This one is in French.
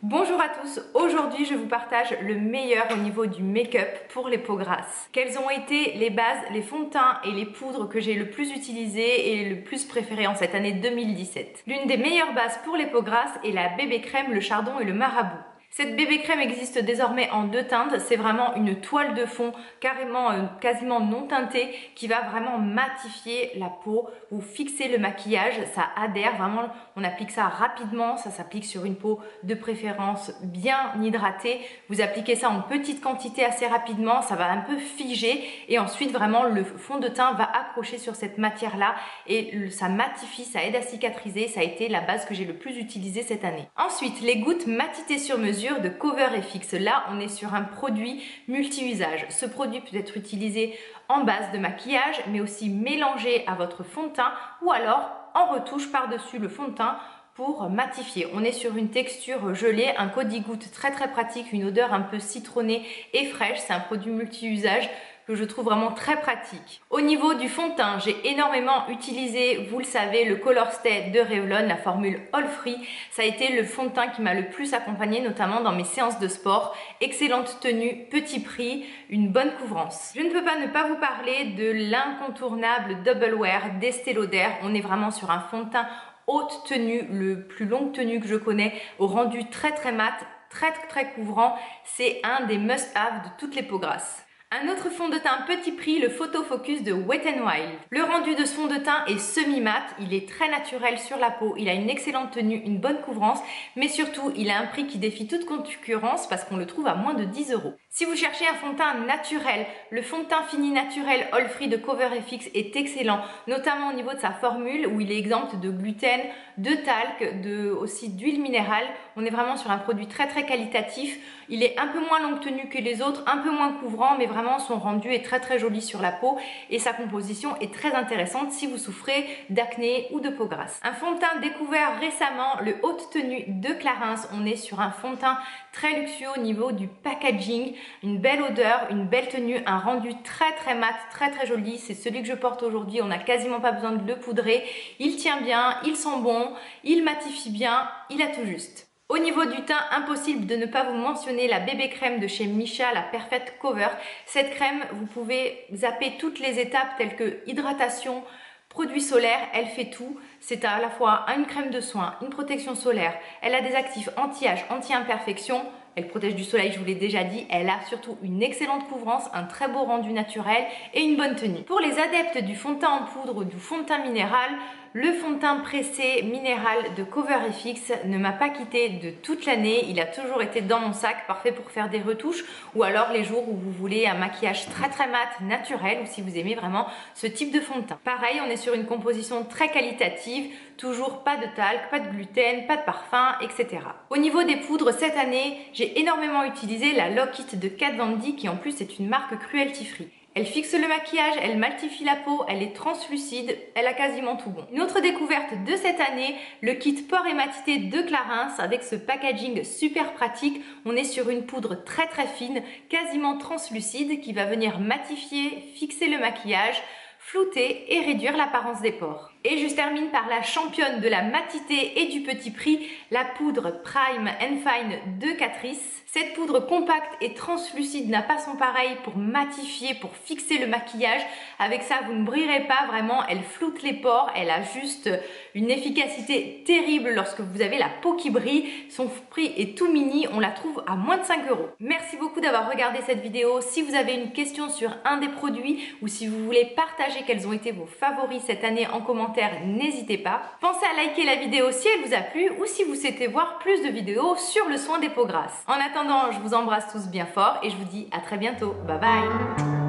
Bonjour à tous, aujourd'hui je vous partage le meilleur au niveau du make-up pour les peaux grasses. Quelles ont été les bases, les fonds de teint et les poudres que j'ai le plus utilisées et le plus préférées en cette année 2017. L'une des meilleures bases pour les peaux grasses est la bébé crème, le chardon et le marabout. Cette bébé crème existe désormais en deux teintes, c'est vraiment une toile de fond quasiment non teintée qui va vraiment matifier la peau ou fixer le maquillage, ça adhère vraiment, on applique ça rapidement, ça s'applique sur une peau de préférence bien hydratée, vous appliquez ça en petite quantité assez rapidement, ça va un peu figer et ensuite vraiment le fond de teint va accrocher sur cette matière là et ça matifie, ça aide à cicatriser, ça a été la base que j'ai le plus utilisée cette année. Ensuite les gouttes matitées sur mesure de CoverFX. Là, on est sur un produit multi-usage. Ce produit peut être utilisé en base de maquillage, mais aussi mélangé à votre fond de teint ou alors en retouche par-dessus le fond de teint pour matifier. On est sur une texture gelée, un Codigoutte très pratique, une odeur un peu citronnée et fraîche. C'est un produit multi-usage que je trouve vraiment très pratique. Au niveau du fond de teint, j'ai énormément utilisé, vous le savez, le Color Stay de Revlon, la formule All Free. Ça a été le fond de teint qui m'a le plus accompagné, notamment dans mes séances de sport. Excellente tenue, petit prix, une bonne couvrance. Je ne peux pas ne pas vous parler de l'incontournable Double Wear d'Estée Lauder. On est vraiment sur un fond de teint haute tenue, le plus longue tenue que je connais, au rendu très mat, très couvrant. C'est un des must-have de toutes les peaux grasses. Un autre fond de teint petit prix, le Photo Focus de Wet n Wild. Le rendu de ce fond de teint est semi-mat, il est très naturel sur la peau, il a une excellente tenue, une bonne couvrance, mais surtout il a un prix qui défie toute concurrence parce qu'on le trouve à moins de 10 €. Si vous cherchez un fond de teint naturel, le fond de teint fini naturel All Free de CoverFX est excellent, notamment au niveau de sa formule où il est exempt de gluten, de talc, aussi d'huile minérale. On est vraiment sur un produit très qualitatif. Il est un peu moins longue tenue que les autres, un peu moins couvrant, mais vraiment son rendu est très joli sur la peau et sa composition est très intéressante si vous souffrez d'acné ou de peau grasse. Un fond de teint découvert récemment, le Haute Tenue de Clarins. On est sur un fond de teint très luxueux au niveau du packaging, une belle odeur, une belle tenue, un rendu très mat, très joli. C'est celui que je porte aujourd'hui, on n'a quasiment pas besoin de le poudrer. Il tient bien, il sent bon, il matifie bien, il a tout juste. Au niveau du teint, impossible de ne pas vous mentionner la bébé crème de chez Missha, la Perfect Cover. Cette crème, vous pouvez zapper toutes les étapes telles que hydratation, produit solaire, elle fait tout. C'est à la fois une crème de soin, une protection solaire. Elle a des actifs anti-âge, anti-imperfection. Elle protège du soleil, je vous l'ai déjà dit. Elle a surtout une excellente couvrance, un très beau rendu naturel et une bonne tenue. Pour les adeptes du fond de teint en poudre ou du fond de teint minéral, le fond de teint pressé minéral de CoverFX ne m'a pas quitté de toute l'année. Il a toujours été dans mon sac, parfait pour faire des retouches ou alors les jours où vous voulez un maquillage très mat, naturel ou si vous aimez vraiment ce type de fond de teint. Pareil, on est sur une composition très qualitative, toujours pas de talc, pas de gluten, pas de parfum, etc. Au niveau des poudres, cette année, j'ai énormément utilisé la Lock It de Kat Von D qui en plus est une marque cruelty free. Elle fixe le maquillage, elle matifie la peau, elle est translucide, elle a quasiment tout bon. Une autre découverte de cette année, le kit pores et matité de Clarins avec ce packaging super pratique. On est sur une poudre très fine, quasiment translucide qui va venir matifier, fixer le maquillage, flouter et réduire l'apparence des pores. Et je termine par la championne de la matité et du petit prix, la poudre Prime and Fine de Catrice. Cette poudre compacte et translucide n'a pas son pareil pour matifier, pour fixer le maquillage. Avec ça, vous ne brillerez pas vraiment, elle floute les pores, elle a juste une efficacité terrible lorsque vous avez la peau qui brille. Son prix est tout mini, on la trouve à moins de 5 €. Merci beaucoup d'avoir regardé cette vidéo. Si vous avez une question sur un des produits ou si vous voulez partager quels ont été vos favoris cette année en commentaire, n'hésitez pas. Pensez à liker la vidéo si elle vous a plu ou si vous souhaitez voir plus de vidéos sur le soin des peaux grasses. En attendant, je vous embrasse tous bien fort et je vous dis à très bientôt. Bye bye!